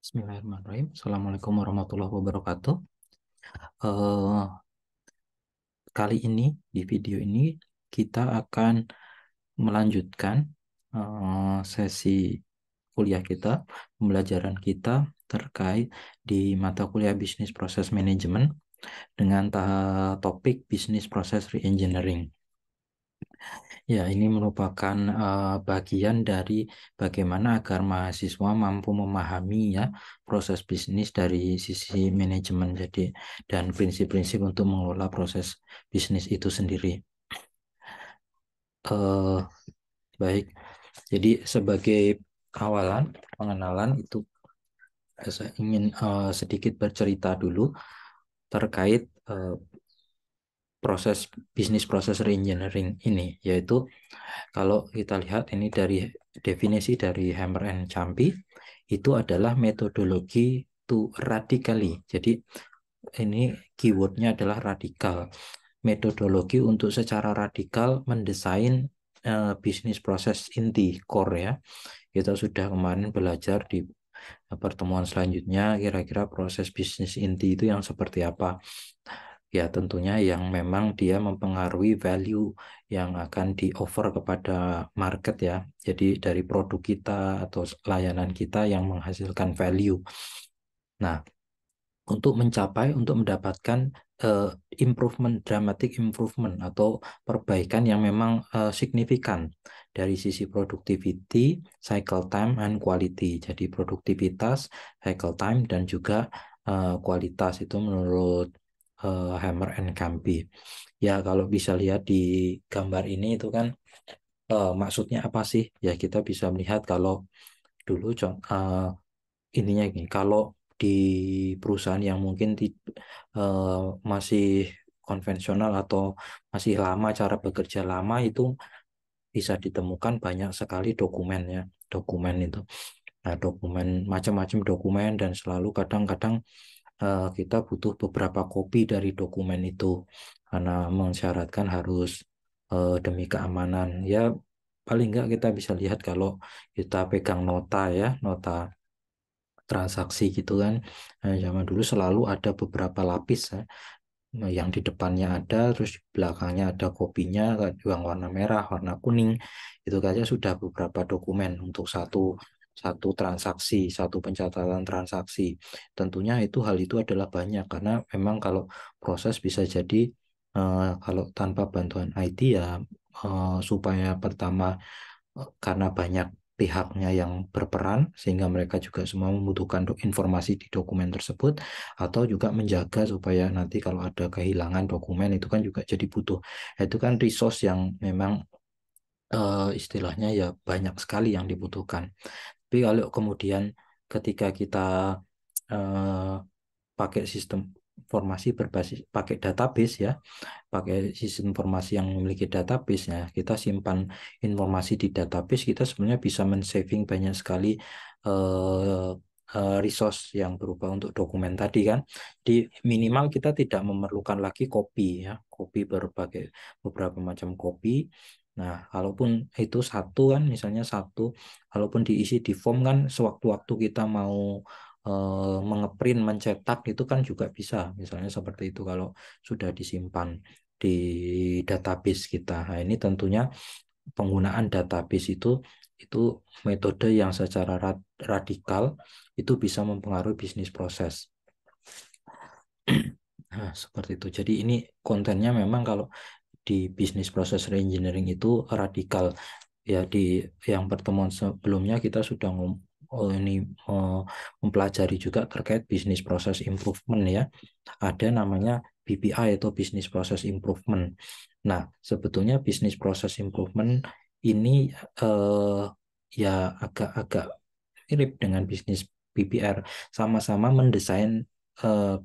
Bismillahirrahmanirrahim. Assalamualaikum warahmatullahi wabarakatuh. Eh, Kali ini di video ini kita akan melanjutkan sesi kuliah kita, pembelajaran kita terkait di mata kuliah Bisnis Proses Manajemen dengan topik Bisnis Proses Reengineering. Ya, ini merupakan bagian dari bagaimana agar mahasiswa mampu memahami ya proses bisnis dari sisi manajemen jadi dan prinsip-prinsip untuk mengelola proses bisnis itu sendiri. Eh, Baik, jadi sebagai awalan pengenalan itu saya ingin sedikit bercerita dulu terkait proses bisnis proses reengineering ini, yaitu kalau kita lihat ini dari definisi dari Hammer and Champy, itu adalah metodologi to radically. Jadi ini keywordnya adalah radikal. Metodologi untuk secara radikal mendesain bisnis proses inti core ya. Kita sudah kemarin belajar di pertemuan selanjutnya kira-kira proses bisnis inti itu yang seperti apa. Ya tentunya yang memang dia mempengaruhi value yang akan di-offer kepada market ya. Jadi dari produk kita atau layanan kita yang menghasilkan value. Nah, untuk mendapatkan uh, dramatic improvement atau perbaikan yang memang signifikan dari sisi productivity, cycle time, and quality. Jadi produktivitas, cycle time, dan juga kualitas itu menurut Hammer and Campy. Ya, kalau bisa lihat di gambar ini itu kan maksudnya apa sih? Ya, kita bisa melihat kalau dulu ininya gini, kalau di perusahaan yang mungkin eh, masih konvensional atau masih lama cara bekerja lama itu bisa ditemukan banyak sekali dokumen ya, dokumen itu. Nah, dokumen macam-macam dokumen dan selalu kadang-kadang kita butuh beberapa kopi dari dokumen itu karena mensyaratkan harus demi keamanan. Ya, paling nggak kita bisa lihat kalau kita pegang nota ya, nota transaksi gitu kan. Zaman dulu selalu ada beberapa lapis ya. Yang di depannya ada, terus di belakangnya ada kopinya, yang warna merah, warna kuning. Itu saja sudah beberapa dokumen untuk satu satu transaksi, satu pencatatan transaksi. Tentunya hal itu adalah banyak karena memang kalau proses bisa jadi kalau tanpa bantuan IT ya supaya pertama karena banyak pihaknya yang berperan sehingga mereka juga semua membutuhkan informasi di dokumen tersebut atau juga menjaga supaya nanti kalau ada kehilangan dokumen itu kan juga jadi butuh itu kan resource yang memang istilahnya ya banyak sekali yang dibutuhkan. Tapi kalau kemudian ketika kita eh, pakai sistem informasi berbasis pakai database ya, pakai sistem informasi yang memiliki database ya, kita simpan informasi di database, kita sebenarnya bisa men-saving banyak sekali eh, resource yang berupa untuk dokumen tadi kan. Di minimal kita tidak memerlukan lagi kopi ya, kopi berbagai beberapa macam kopi. Nah, kalaupun itu satu kan, misalnya satu, kalaupun diisi di form kan, sewaktu-waktu kita mau mengeprint, mencetak itu kan juga bisa, misalnya seperti itu kalau sudah disimpan di database kita. Nah, ini tentunya penggunaan database itu metode yang secara radikal itu bisa mempengaruhi bisnis proses. Nah, seperti itu. Jadi ini kontennya memang kalau di bisnis proses reengineering itu radikal. Ya di yang pertemuan sebelumnya kita sudah ini mempelajari juga terkait bisnis proses improvement ya. Ada namanya BPI atau Business Process Improvement. Nah, sebetulnya Business Process Improvement ini eh, ya agak-agak mirip dengan bisnis BPR, sama-sama mendesain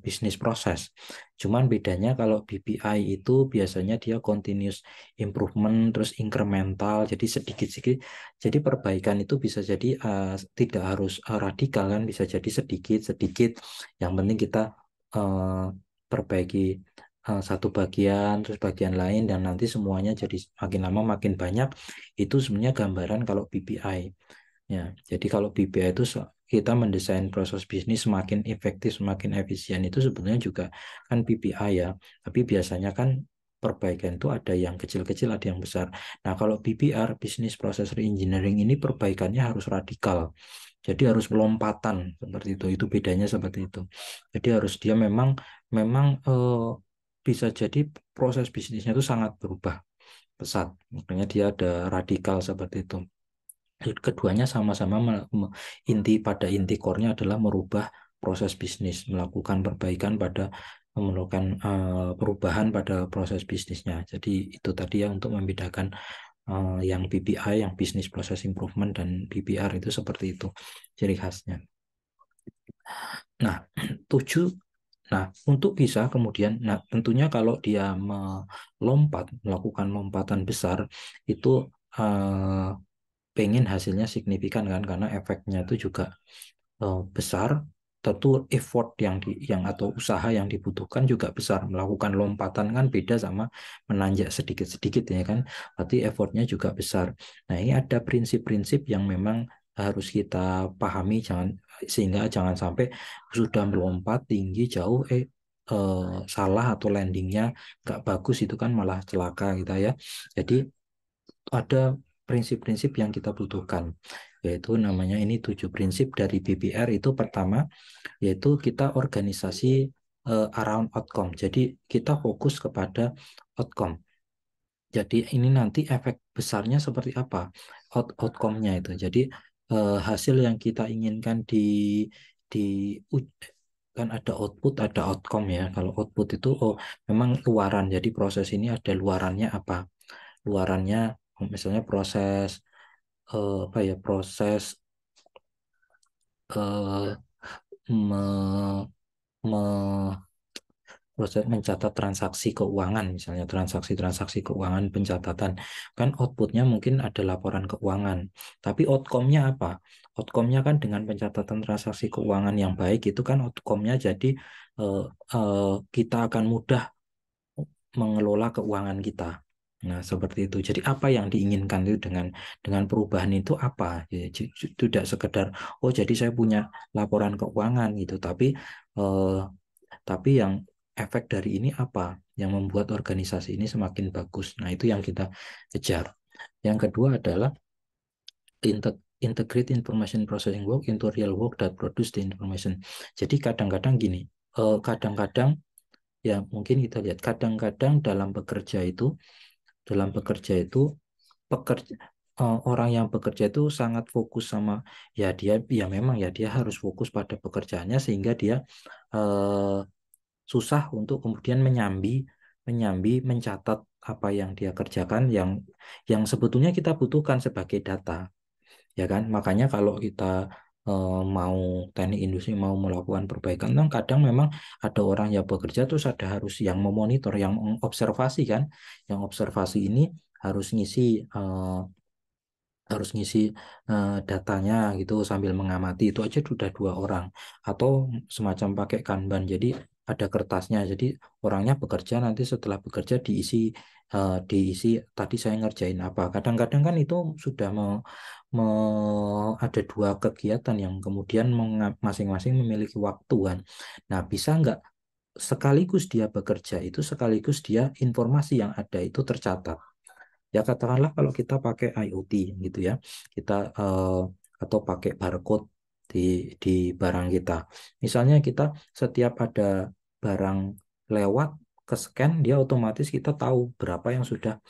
bisnis proses. Cuman bedanya kalau BPI itu biasanya dia continuous improvement, terus incremental, jadi sedikit-sedikit. Jadi perbaikan itu bisa jadi tidak harus radikal kan, bisa jadi sedikit-sedikit. Yang penting kita uh, perbaiki satu bagian, terus bagian lain, dan nanti semuanya jadi makin lama makin banyak. Itu sebenarnya gambaran kalau BPI. Ya, jadi kalau BPI itu kita mendesain proses bisnis semakin efektif, semakin efisien itu sebetulnya juga kan PPI ya. Tapi biasanya kan perbaikan itu ada yang kecil-kecil, ada yang besar. Nah, kalau BPR, Business Process Reengineering ini perbaikannya harus radikal. Jadi harus lompatan seperti itu. Itu bedanya seperti itu. Jadi harus dia memang memang bisa jadi proses bisnisnya itu sangat berubah pesat. Makanya dia ada radikal seperti itu. Keduanya sama-sama pada inti core-nya adalah merubah proses bisnis, melakukan perbaikan pada melakukan perubahan pada proses bisnisnya. Jadi itu tadi ya untuk membedakan yang BPI, yang Business Process Improvement, dan BPR itu seperti itu ciri khasnya. Nah, 7. Nah, untuk bisa kemudian, nah tentunya kalau dia melakukan lompatan besar, itu pengen hasilnya signifikan kan, karena efeknya itu juga besar. Tentu effort yang atau usaha yang dibutuhkan juga besar. Melakukan lompatan kan beda sama menanjak sedikit-sedikit ya kan, berarti effortnya juga besar. Nah, ini ada prinsip-prinsip yang memang harus kita pahami, sehingga jangan sampai sudah melompat tinggi jauh salah atau landingnya nggak bagus, itu kan malah celaka kita ya. Jadi ada prinsip-prinsip yang kita butuhkan, yaitu namanya ini 7 prinsip dari BPR. Itu pertama, yaitu kita organisasi around outcome. Jadi kita fokus kepada outcome. Jadi ini nanti efek besarnya seperti apa outcome-nya itu. Jadi hasil yang kita inginkan di kan ada output, ada outcome ya. Kalau output itu memang luaran. Jadi proses ini ada luarannya apa? Luarannya misalnya proses apa ya, proses eh, me, me- proses mencatat transaksi keuangan, misalnya transaksi-transaksi keuangan, pencatatan, kan outputnya mungkin ada laporan keuangan, tapi outcome-nya apa? Outcome-nya kan dengan pencatatan transaksi keuangan yang baik, itu kan outcome-nya jadi eh, kita akan mudah mengelola keuangan kita. Nah, seperti itu. Jadi apa yang diinginkan itu dengan perubahan itu apa? Ya, tidak sekedar oh jadi saya punya laporan keuangan gitu, eh, tapi yang efek dari ini apa? Yang membuat organisasi ini semakin bagus. Nah, itu yang kita kejar. Yang kedua adalah integrate information processing work into real work that produce the information. Jadi kadang-kadang gini, kadang-kadang ya mungkin kita lihat kadang-kadang dalam bekerja itu pekerja orang yang bekerja itu sangat fokus sama ya, dia ya memang ya dia harus fokus pada pekerjaannya, sehingga dia eh, susah untuk kemudian menyambi menyambi mencatat apa yang dia kerjakan, yang sebetulnya kita butuhkan sebagai data ya kan. Makanya kalau kita mau teknik industri mau melakukan perbaikan, kan kadang memang ada orang yang bekerja terus ada harus yang memonitor, yang mengobservasi kan, yang observasi ini harus ngisi eh, harus ngisi datanya gitu sambil mengamati, itu aja sudah 2 orang. Atau semacam pakai Kanban, jadi ada kertasnya, jadi orangnya bekerja, nanti setelah bekerja diisi tadi saya ngerjain apa. Kadang-kadang kan itu sudah ada 2 kegiatan yang kemudian masing-masing memiliki waktu kan. Nah, bisa nggak sekaligus dia bekerja itu, sekaligus dia informasi yang ada itu tercatat. Ya katakanlah kalau kita pakai IoT gitu ya, kita atau pakai barcode di di barang kita. Misalnya kita setiap ada barang lewat ke scan, dia otomatis kita tahu berapa yang sudah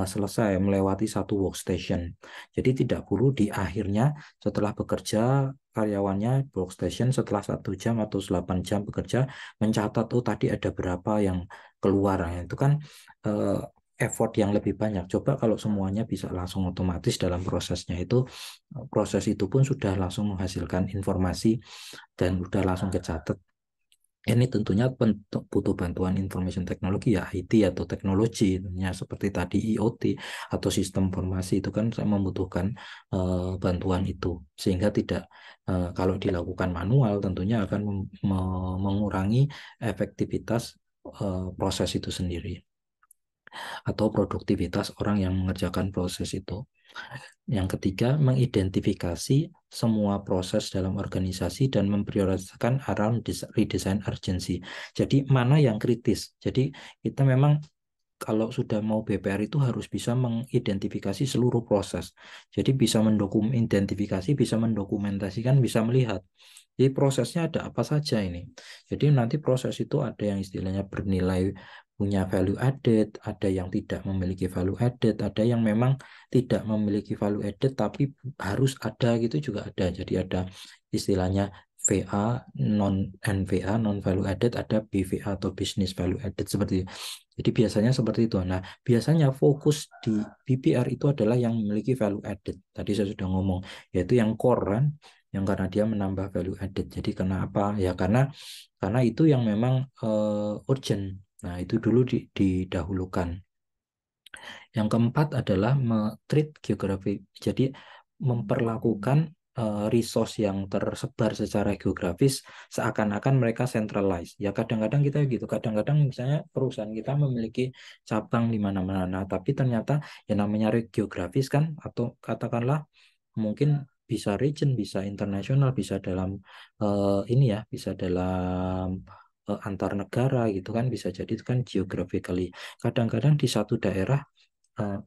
selesai melewati satu workstation. Jadi tidak perlu di akhirnya setelah bekerja karyawannya workstation setelah 1 jam atau 8 jam bekerja mencatat oh tadi ada berapa yang keluar. Nah, itu kan eh, effort yang lebih banyak. Coba kalau semuanya bisa langsung otomatis dalam prosesnya itu, proses itu pun sudah langsung menghasilkan informasi dan sudah langsung kecatat. Ini tentunya butuh bantuan information teknologi ya, IT atau teknologi tentunya, seperti tadi IoT atau sistem informasi itu kan saya membutuhkan bantuan itu, sehingga tidak kalau dilakukan manual tentunya akan mengurangi efektivitas proses itu sendiri atau produktivitas orang yang mengerjakan proses itu. Yang ketiga, mengidentifikasi semua proses dalam organisasi dan memprioritaskan around redesign urgency. Jadi mana yang kritis. Jadi kita memang kalau sudah mau BPR itu harus bisa mengidentifikasi seluruh proses. Jadi bisa identifikasi, bisa mendokumentasikan, bisa melihat. Jadi prosesnya ada apa saja ini. Jadi nanti proses itu ada yang istilahnya bernilai punya value added, ada yang tidak memiliki value added, ada yang memang tidak memiliki value added tapi harus ada gitu juga ada. Jadi ada istilahnya VA, non NVA, non value added, ada BVA atau business value added seperti itu. Jadi biasanya seperti itu. Nah, biasanya fokus di BPR itu adalah yang memiliki value added. Tadi saya sudah ngomong, yaitu yang core kan, yang karena dia menambah value added. Jadi kenapa? Ya karena itu yang memang urgent. Nah, itu dulu didahulukan. Yang keempat adalah treat geografi. Jadi memperlakukan resource yang tersebar secara geografis seakan-akan mereka centralized. Ya kadang-kadang kita gitu, kadang-kadang misalnya perusahaan kita memiliki cabang di mana-mana. Nah, tapi ternyata yang namanya geografis kan atau katakanlah mungkin bisa region, bisa internasional, bisa dalam ini ya, bisa dalam antar negara gitu kan, bisa jadi itu kan geographically. Kadang-kadang di satu daerah eh,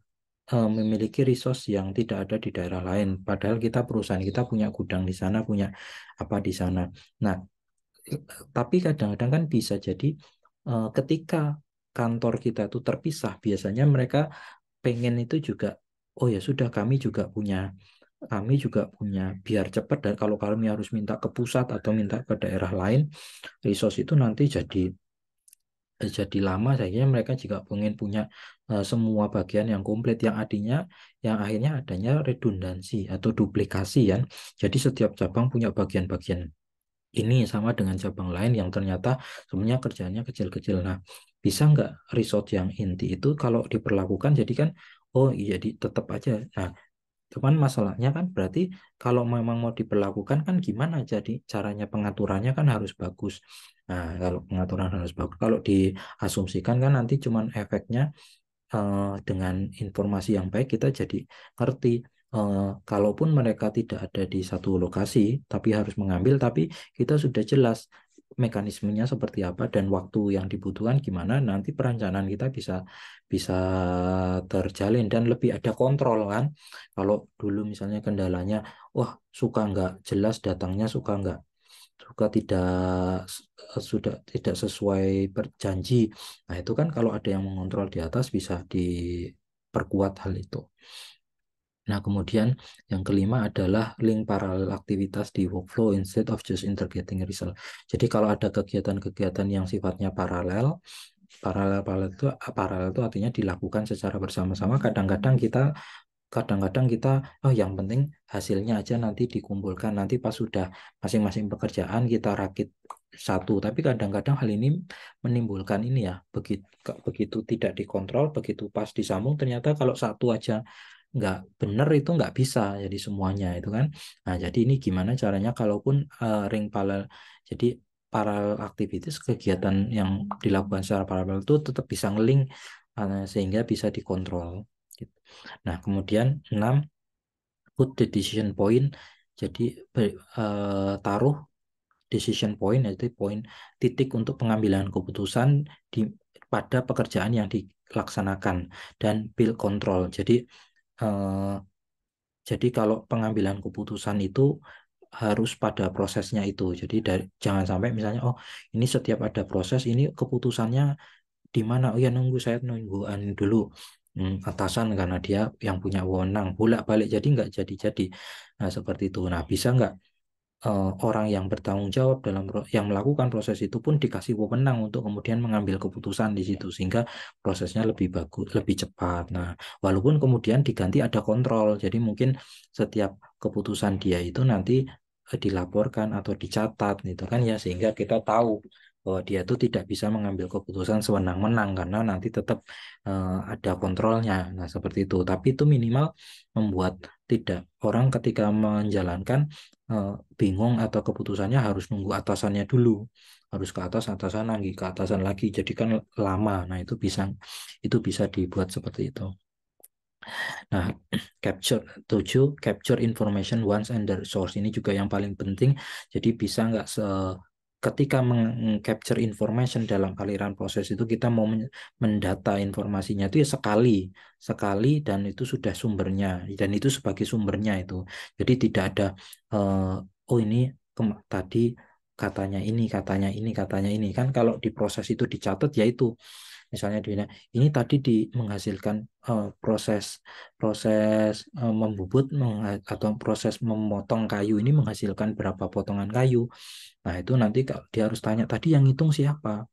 memiliki resource yang tidak ada di daerah lain. Padahal kita perusahaan kita punya gudang di sana, punya apa di sana. Nah, tapi kadang-kadang kan bisa jadi ketika kantor kita itu terpisah, biasanya mereka pengen itu juga, oh ya sudah kami juga punya biar cepat dan kalau kami harus minta ke pusat atau minta ke daerah lain, resource itu nanti jadi lama saya mereka juga pengen punya semua bagian yang komplit yang akhirnya adanya redundansi atau duplikasi kan. Jadi setiap cabang punya bagian-bagian ini sama dengan cabang lain yang ternyata sebenarnya kerjanya kecil-kecil. Nah, bisa nggak resort yang inti itu kalau diperlakukan jadi kan oh iya tetap aja. Nah, cuman masalahnya kan berarti kalau memang mau diberlakukan kan gimana jadi caranya pengaturannya kan harus bagus. Nah, kalau pengaturan harus bagus, kalau diasumsikan kan nanti cuman efeknya dengan informasi yang baik kita jadi ngerti kalaupun mereka tidak ada di satu lokasi tapi harus mengambil tapi kita sudah jelas mekanismenya seperti apa dan waktu yang dibutuhkan gimana nanti perencanaan kita bisa bisa terjalin dan lebih ada kontrol kan kalau dulu misalnya kendalanya wah suka nggak jelas datangnya suka tidak sudah tidak sesuai berjanji. Nah, itu kan kalau ada yang mengontrol di atas bisa diperkuat hal itu. Nah, kemudian yang kelima adalah link paralel aktivitas di workflow instead of just integrating result. Jadi kalau ada kegiatan-kegiatan yang sifatnya paralel itu artinya dilakukan secara bersama-sama. Kadang-kadang kita oh yang penting hasilnya aja nanti dikumpulkan nanti pas sudah masing-masing pekerjaan kita rakit satu tapi kadang-kadang hal ini menimbulkan ini ya begitu tidak dikontrol begitu pas disambung ternyata kalau satu aja nggak benar itu nggak bisa jadi semuanya itu kan nah jadi ini gimana caranya kalaupun ring paralel jadi paralel aktivitas kegiatan yang dilakukan secara paralel itu tetap bisa ngeling sehingga bisa dikontrol gitu. Nah, kemudian 6 put the decision point. Jadi taruh decision point yaitu poin titik untuk pengambilan keputusan pada pekerjaan yang dilaksanakan dan build control. Eh, jadi kalau pengambilan keputusan itu harus pada prosesnya itu. Jadi jangan sampai misalnya oh ini setiap ada proses ini keputusannya di mana? Oh ya saya nungguan dulu atasan karena dia yang punya wewenang bolak-balik jadi nggak jadi-jadi. Nah seperti itu. Nah bisa nggak orang yang bertanggung jawab yang melakukan proses itu pun dikasih wewenang untuk kemudian mengambil keputusan di situ sehingga prosesnya lebih bagus, lebih cepat. Nah walaupun kemudian diganti ada kontrol. Jadi mungkin setiap keputusan dia itu nanti dilaporkan atau dicatat gitu kan ya sehingga kita tahu bahwa dia itu tidak bisa mengambil keputusan sewenang-wenang karena nanti tetap ada kontrolnya. Nah, seperti itu. Tapi itu minimal membuat tidak orang ketika menjalankan bingung atau keputusannya harus nunggu atasannya dulu. Harus ke atas atasan lagi, ke atasan lagi. Jadi kan lama. Nah, itu bisa dibuat seperti itu. Nah, capture information once and the source ini juga yang paling penting. Jadi bisa nggak ketika meng-capture information dalam aliran proses itu kita mau mendata informasinya itu ya sekali, sekali dan itu sudah sumbernya dan itu sebagai sumbernya itu. Jadi tidak ada oh ini tadi katanya ini, katanya ini, katanya ini kan kalau di proses itu dicatat ya itu. Misalnya ini tadi menghasilkan proses proses membubut atau proses memotong kayu ini menghasilkan berapa potongan kayu. Nah, itu nanti dia harus tanya tadi yang hitung siapa.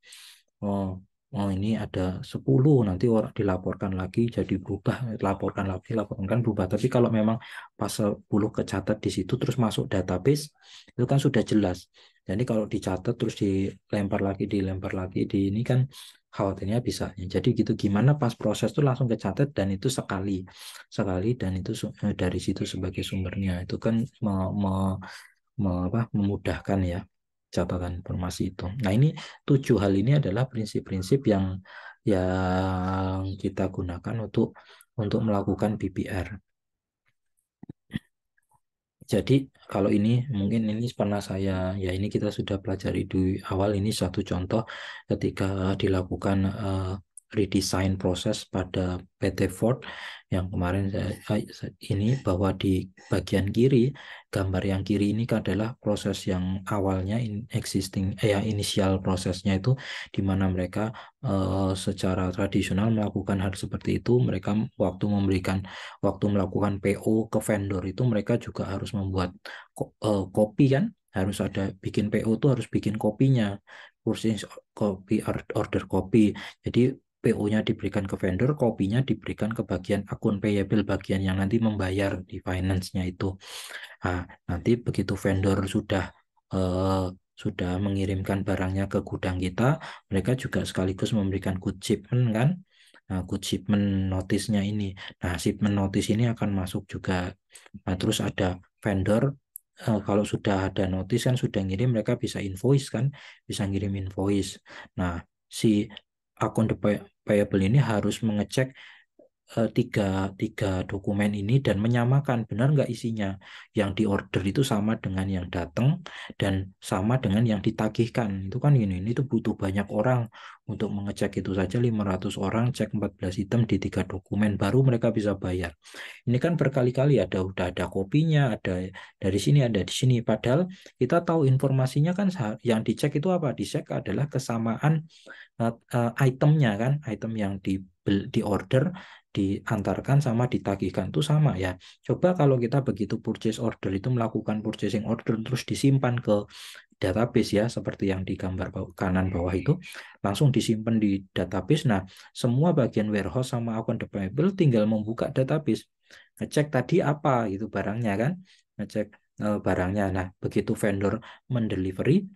Oh, oh ini ada 10 nanti orang dilaporkan lagi jadi berubah, laporkan lagi, laporkan kan berubah. Tapi kalau memang pas 10 kecatat di situ terus masuk database itu kan sudah jelas. Jadi kalau dicatat terus dilempar lagi di ini kan khawatirnya bisa. Jadi gitu gimana pas proses itu langsung kecatat dan itu sekali sekali dan itu dari situ sebagai sumbernya itu kan memudahkan ya catatan informasi itu. Nah ini 7 hal ini adalah prinsip-prinsip yang kita gunakan untuk melakukan BPR. Jadi kalau ini mungkin ini pernah ya ini kita sudah pelajari di awal ini satu contoh ketika dilakukan redesign proses pada PT Ford yang kemarin ini bahwa di bagian kiri gambar yang kiri ini adalah proses yang awalnya inisial prosesnya itu di mana mereka secara tradisional melakukan hal seperti itu mereka waktu melakukan PO ke vendor itu mereka juga harus membuat kopi kan harus ada bikin PO itu harus bikin kopinya purchase kopi order kopi jadi PO-nya diberikan ke vendor kopinya diberikan ke bagian akun payable bagian yang nanti membayar di finance-nya itu. Nah, nanti begitu vendor sudah mengirimkan barangnya ke gudang kita, mereka juga sekaligus memberikan good shipment kan. Nah, good shipment notice-nya ini. Nah, shipment notice ini akan masuk juga. Nah, terus ada vendor kalau sudah ada notice kan sudah ngirim mereka bisa invoice kan, bisa ngirim invoice. Nah, si akun payable ini harus mengecek tiga dokumen ini dan menyamakan benar nggak isinya yang diorder itu sama dengan yang datang dan sama dengan yang ditagihkan itu kan ini tuh butuh banyak orang untuk mengecek itu saja 500 orang cek 14 item di 3 dokumen baru mereka bisa bayar ini kan berkali-kali udah ada kopinya ada dari sini ada di sini padahal kita tahu informasinya kan yang dicek itu apa dicek adalah kesamaan itemnya kan item yang di order diantarkan sama ditagihkan itu sama ya coba kalau kita begitu purchase order itu melakukan purchasing order terus disimpan ke database ya seperti yang di gambar kanan bawah itu langsung disimpan di database nah semua bagian warehouse sama akun payable tinggal membuka database ngecek tadi apa gitu barangnya kan ngecek barangnya nah begitu vendor mendelivery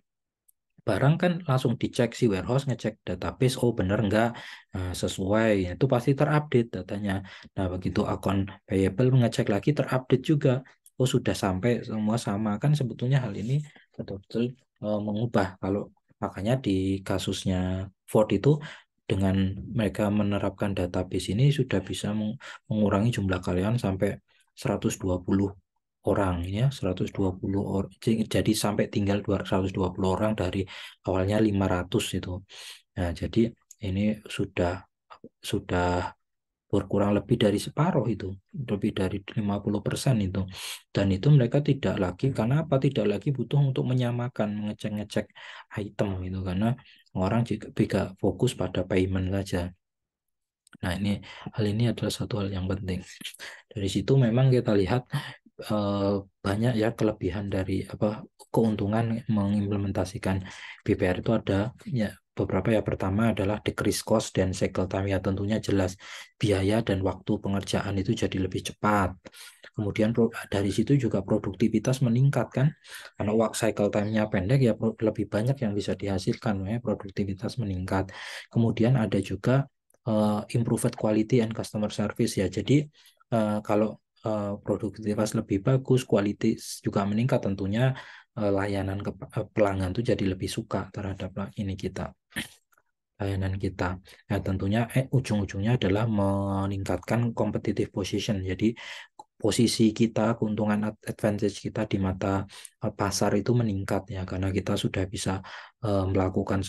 barang kan langsung dicek si warehouse ngecek database oh bener nggak sesuai itu pasti terupdate datanya nah begitu akun payable mengecek lagi terupdate juga oh sudah sampai semua sama kan sebetulnya hal ini betul-betul mengubah kalau makanya di kasusnya Ford itu dengan mereka menerapkan database ini sudah bisa mengurangi jumlah karyawan sampai 120 orang ya 120 orang jadi sampai tinggal 220 orang dari awalnya 500 itu. Nah, jadi ini sudah berkurang lebih dari separuh itu, lebih dari 50% itu. Dan itu mereka tidak lagi karena apa? Tidak lagi butuh untuk menyamakan, mengecek-ngecek item itu karena orang juga fokus pada payment saja. Nah, hal ini adalah satu hal yang penting. Dari situ memang kita lihat banyak ya kelebihan dari keuntungan mengimplementasikan BPR itu ada ya beberapa ya pertama adalah decrease cost dan cycle time ya tentunya jelas biaya dan waktu pengerjaan itu jadi lebih cepat. Kemudian dari situ juga produktivitas meningkat kan karena cycle time-nya pendek ya lebih banyak yang bisa dihasilkan ya produktivitas meningkat. Kemudian ada juga improved quality and customer service ya. Jadi kalau produktivitas lebih bagus, kualitas juga meningkat tentunya layanan ke pelanggan itu jadi lebih suka terhadap ini kita layanan kita. Nah, tentunya ujung-ujungnya adalah meningkatkan competitive position. Jadi posisi kita, keuntungan advantage kita di mata pasar itu meningkat ya, karena kita sudah bisa melakukan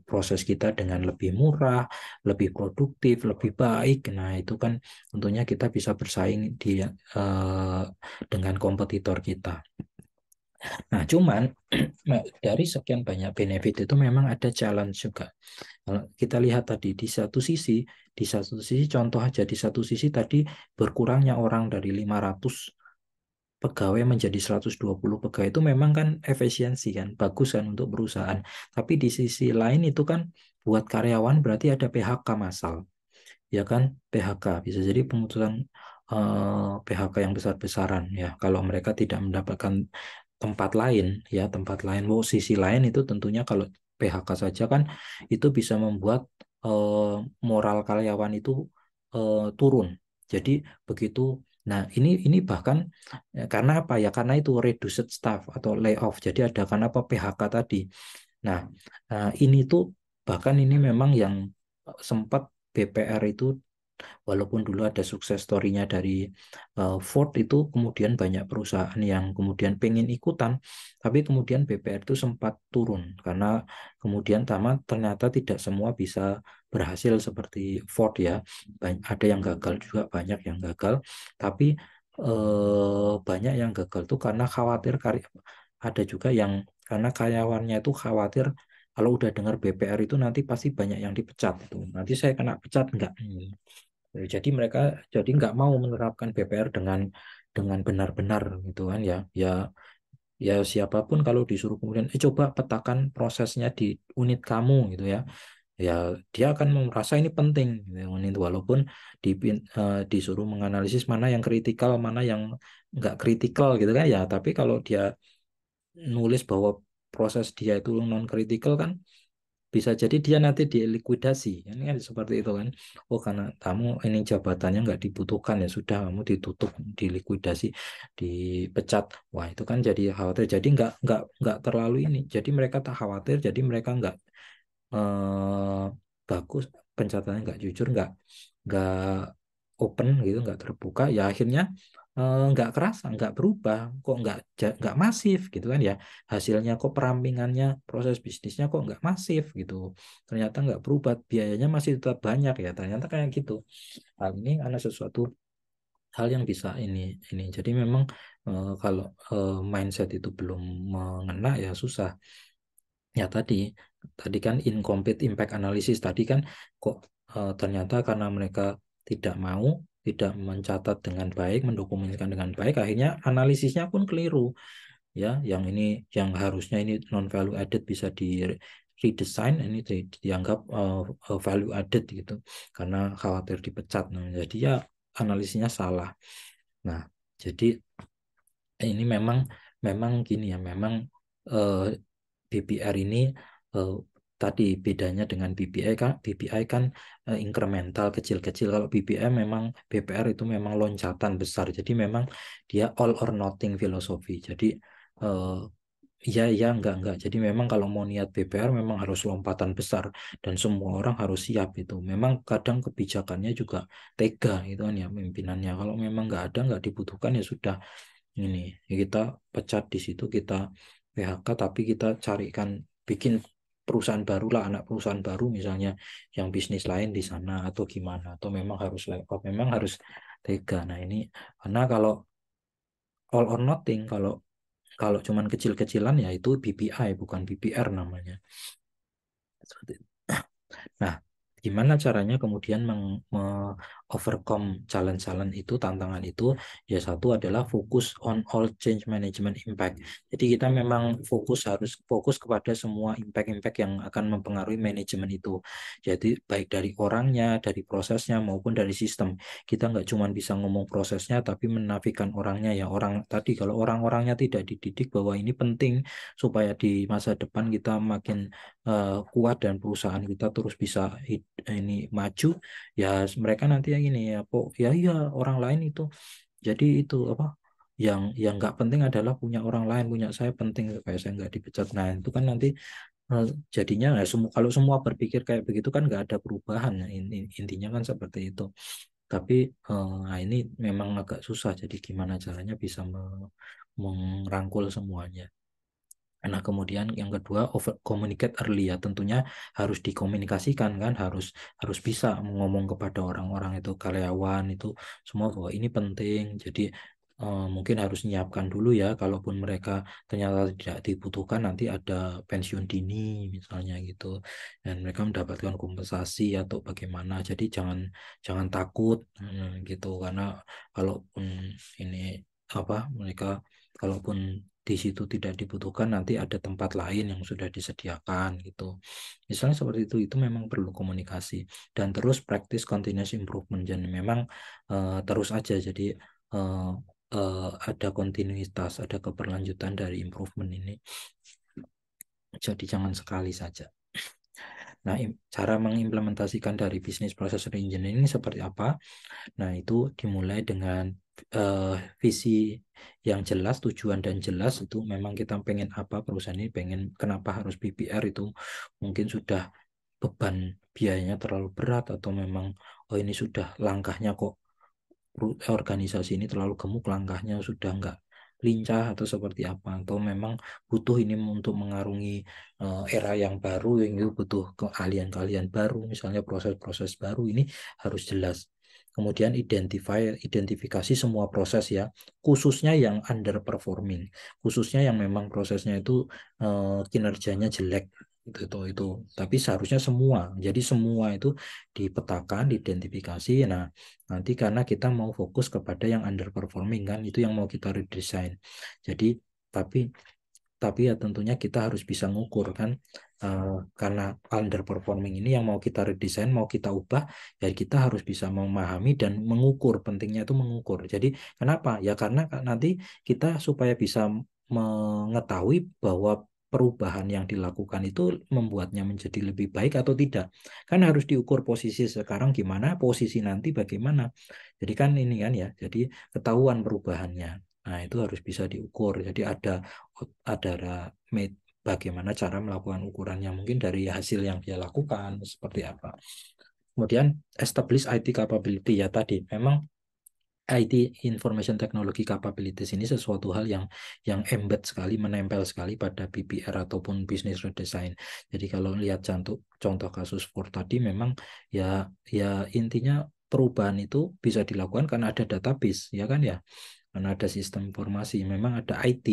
proses kita dengan lebih murah, lebih produktif, lebih baik. Nah, itu kan tentunya kita bisa bersaing dengan kompetitor kita. Nah, cuman dari sekian banyak benefit itu memang ada challenge juga. Kalau kita lihat tadi di satu sisi contoh aja di satu sisi tadi berkurangnya orang dari 500 pegawai menjadi 120 pegawai itu memang kan efisiensi kan, bagus kan untuk perusahaan. Tapi di sisi lain itu kan buat karyawan berarti ada PHK massal, ya kan? PHK bisa jadi pemutusan PHK yang besar-besaran ya kalau mereka tidak mendapatkan tempat lain ya, tempat lain. Sisi lain itu tentunya kalau PHK saja kan itu bisa membuat moral karyawan itu turun. Jadi begitu. Nah, ini bahkan karena apa ya? Karena itu reduced staff atau layoff. Jadi ada kan apa PHK tadi. Nah, ini tuh bahkan ini memang yang sempat BPR itu walaupun dulu ada sukses story-nya dari Ford itu kemudian banyak perusahaan yang kemudian pengen ikutan, tapi kemudian BPR itu sempat turun karena kemudian ternyata tidak semua bisa berhasil seperti Ford ya. Ada yang gagal juga, banyak yang gagal, tapi banyak yang gagal tuh karena khawatir ada juga yang karena karyawannya itu khawatir kalau udah dengar BPR itu nanti pasti banyak yang dipecat itu. Nanti saya kena pecat enggak? Jadi mereka jadi nggak mau menerapkan BPR dengan benar-benar gitu kan ya. Ya siapapun kalau disuruh kemudian coba petakan prosesnya di unit kamu gitu ya. Ya dia akan merasa ini penting gitu, ya, walaupun disuruh menganalisis mana yang kritikal, mana yang nggak kritikal gitu kan ya. Tapi kalau dia nulis bahwa proses dia itu non kritikal kan bisa jadi dia nanti dilikuidasi. Ini kan seperti itu kan. Oh karena kamu ini jabatannya nggak dibutuhkan ya sudah kamu ditutup, dilikuidasi, dipecat. Wah itu kan jadi khawatir. Jadi nggak terlalu ini. Jadi mereka tak khawatir. Jadi mereka nggak eh, bagus pencatatannya nggak jujur, nggak open gitu, nggak terbuka. Ya akhirnya nggak kerasa, nggak berubah, kok nggak masif gitu kan ya. Hasilnya kok perampingannya, proses bisnisnya kok nggak masif gitu. Ternyata nggak berubah, biayanya masih tetap banyak ya. Ternyata kayak gitu. Hal ini ada sesuatu hal yang bisa ini. Jadi memang kalau mindset itu belum mengena ya susah. Ya tadi kan incomplete impact analysis tadi kan kok ternyata karena mereka tidak mau, tidak mencatat dengan baik, mendokumentasikan dengan baik, akhirnya analisisnya pun keliru ya. Yang ini yang harusnya ini non value added bisa di redesign, ini dianggap value added gitu karena khawatir dipecat. Nah, jadi ya analisisnya salah. Nah, jadi ini memang memang gini ya, memang eh, BPR ini eh, tadi bedanya dengan BPI kan incremental kecil-kecil. Kalau BPI memang BPR itu memang loncatan besar. Jadi memang dia all or nothing filosofi. Jadi eh, iya iya enggak. Jadi memang kalau mau niat BPR memang harus lompatan besar dan semua orang harus siap itu. Memang kadang kebijakannya juga tega itu kan ya pimpinannya. Kalau memang nggak ada nggak dibutuhkan ya sudah ini ya kita pecat di situ, kita PHK, tapi kita carikan bikin perusahaan baru lah, anak perusahaan baru misalnya yang bisnis lain di sana atau gimana, atau memang harus layoff, memang harus tega. Nah ini karena kalau all or nothing, kalau kalau cuman kecil-kecilan ya itu BPI bukan BPR namanya. Seperti itu. Nah, gimana caranya kemudian overcome challenge-challenge itu, tantangan itu? Ya satu adalah fokus on all change management impact. Jadi kita memang harus fokus kepada semua impact-impact yang akan mempengaruhi manajemen itu. Jadi baik dari orangnya, dari prosesnya maupun dari sistem. Kita nggak cuma bisa ngomong prosesnya, tapi menafikan orangnya ya. Orang tadi kalau orang-orangnya tidak dididik bahwa ini penting supaya di masa depan kita makin kuat dan perusahaan kita terus bisa ini maju ya, mereka nanti yang ini ya kok ya iya orang lain itu jadi itu apa yang nggak penting adalah punya orang lain, punya saya penting supaya saya nggak dipecat. Nah itu kan nanti Jadinya ya kalau semua berpikir kayak begitu kan nggak ada perubahan. Intinya kan seperti itu. Tapi nah ini memang agak susah. Jadi gimana caranya bisa merangkul semuanya. Nah, kemudian yang kedua, over communicate early ya. Tentunya harus dikomunikasikan kan, harus bisa ngomong kepada orang-orang itu, karyawan itu semua bahwa ini penting. Jadi mungkin harus menyiapkan dulu ya, kalaupun mereka ternyata tidak dibutuhkan, nanti ada pensiun dini misalnya gitu, dan mereka mendapatkan kompensasi atau bagaimana. Jadi jangan jangan takut gitu, karena kalaupun ini apa mereka kalaupun di situ tidak dibutuhkan nanti ada tempat lain yang sudah disediakan gitu. Misalnya seperti itu memang perlu komunikasi dan terus practice continuous improvement dan memang terus aja jadi uh, ada kontinuitas, ada keberlanjutan dari improvement ini. Jadi jangan sekali saja. Nah, cara mengimplementasikan dari bisnis proses reengineering ini seperti apa? Nah, itu dimulai dengan visi yang jelas, tujuan dan jelas itu memang kita pengen apa perusahaan ini pengen kenapa harus BPR itu mungkin sudah beban biayanya terlalu berat atau memang oh ini sudah langkahnya kok organisasi ini terlalu gemuk langkahnya sudah nggak lincah atau seperti apa atau memang butuh ini untuk mengarungi era yang baru yang itu butuh keahlian-keahlian baru misalnya proses-proses baru ini harus jelas. Kemudian identifikasi semua proses ya, khususnya yang underperforming, khususnya yang memang prosesnya itu kinerjanya jelek itu. Tapi seharusnya semua. Jadi semua itu dipetakan, diidentifikasi. Nah, nanti karena kita mau fokus kepada yang underperforming kan, itu yang mau kita redesign. Jadi tapi tapi ya tentunya kita harus bisa ngukur kan karena underperforming ini yang mau kita redesign, mau kita ubah, ya kita harus bisa memahami dan mengukur. Pentingnya itu mengukur. Jadi kenapa? Ya karena nanti kita supaya bisa mengetahui bahwa perubahan yang dilakukan itu membuatnya menjadi lebih baik atau tidak. Kan harus diukur posisi sekarang gimana, posisi nanti bagaimana. Jadi kan ini kan ya, jadi ketahuan perubahannya. Nah, itu harus bisa diukur. Jadi ada bagaimana cara melakukan ukurannya mungkin dari hasil yang dia lakukan seperti apa. Kemudian establish IT capability ya tadi memang IT Information Technology Capabilities ini sesuatu hal yang embed sekali, menempel sekali pada BPR ataupun business redesign. Jadi kalau lihat contoh kasus Ford tadi memang ya intinya perubahan itu bisa dilakukan karena ada database ya kan ya. Karena ada sistem informasi, memang ada IT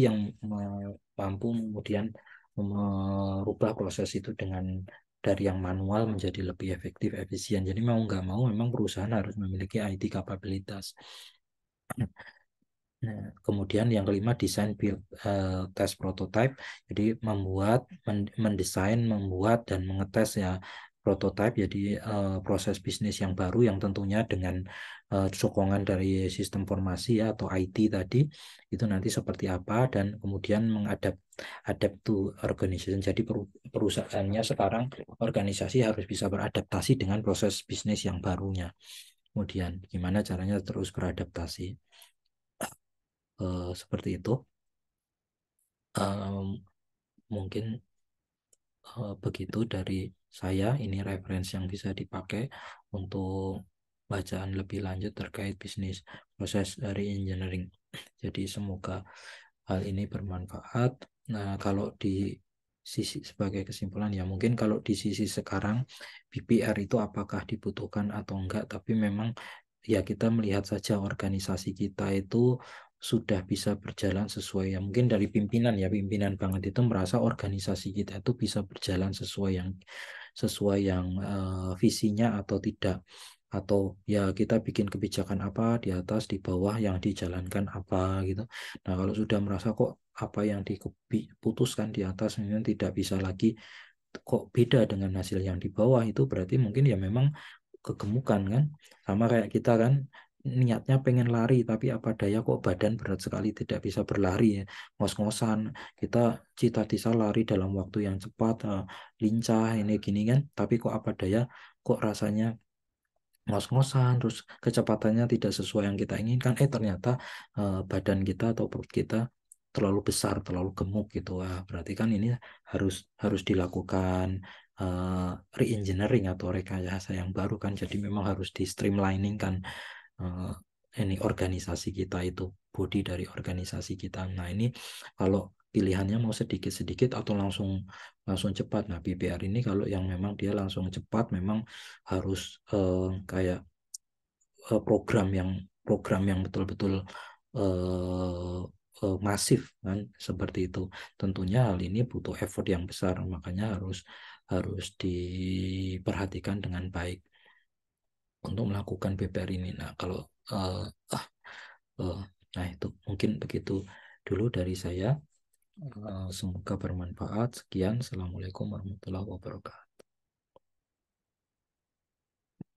yang mampu kemudian merubah proses itu dari yang manual menjadi lebih efektif, efisien. Jadi mau nggak mau memang perusahaan harus memiliki IT kapabilitas. Nah, kemudian yang kelima desain build test prototype. Jadi mendesain, membuat dan mengetes ya prototype. Jadi proses bisnis yang baru yang tentunya dengan sokongan dari sistem informasi ya atau IT tadi itu nanti seperti apa dan kemudian adapt to organization. Jadi perusahaannya sekarang organisasi harus bisa beradaptasi dengan proses bisnis yang barunya. Kemudian gimana caranya terus beradaptasi seperti itu. Um, Mungkin begitu dari saya. Ini referensi yang bisa dipakai untuk bacaan lebih lanjut terkait bisnis proses dari engineering. Jadi semoga hal ini bermanfaat. Nah, kalau di sisi sebagai kesimpulan ya mungkin kalau di sisi sekarang BPR itu apakah dibutuhkan atau enggak, tapi memang ya kita melihat saja organisasi kita itu sudah bisa berjalan sesuai ya mungkin dari pimpinan banget itu merasa organisasi kita itu bisa berjalan sesuai yang visinya atau tidak atau ya kita bikin kebijakan apa di atas di bawah yang dijalankan apa gitu. Nah, kalau sudah merasa kok apa yang diputuskan di atas ini tidak bisa lagi kok beda dengan hasil yang di bawah itu berarti mungkin ya memang kegemukan kan sama kayak kita kan niatnya pengen lari tapi apa daya kok badan berat sekali tidak bisa berlari ya ngos-ngosan kita cita-cita lari dalam waktu yang cepat lincah ini gini kan tapi kok apa daya kok rasanya ngos-ngosan terus kecepatannya tidak sesuai yang kita inginkan ternyata badan kita atau perut kita terlalu besar, terlalu gemuk gitu. Wah, berarti kan ini harus harus dilakukan re-engineering atau rekayasa yang baru kan. Jadi memang harus di streamlining kan eh, ini organisasi kita itu, body dari organisasi kita. Nah, ini kalau pilihannya mau sedikit-sedikit atau langsung langsung cepat. Nah, BBR ini kalau yang memang dia langsung cepat memang harus kayak program yang betul-betul eh, masif kan seperti itu. Tentunya hal ini butuh effort yang besar, makanya harus harus diperhatikan dengan baik untuk melakukan BPR ini. Nah, kalau eh, ah, eh, nah itu mungkin begitu dulu dari saya. Semoga bermanfaat. Sekian. Assalamualaikum warahmatullahi wabarakatuh.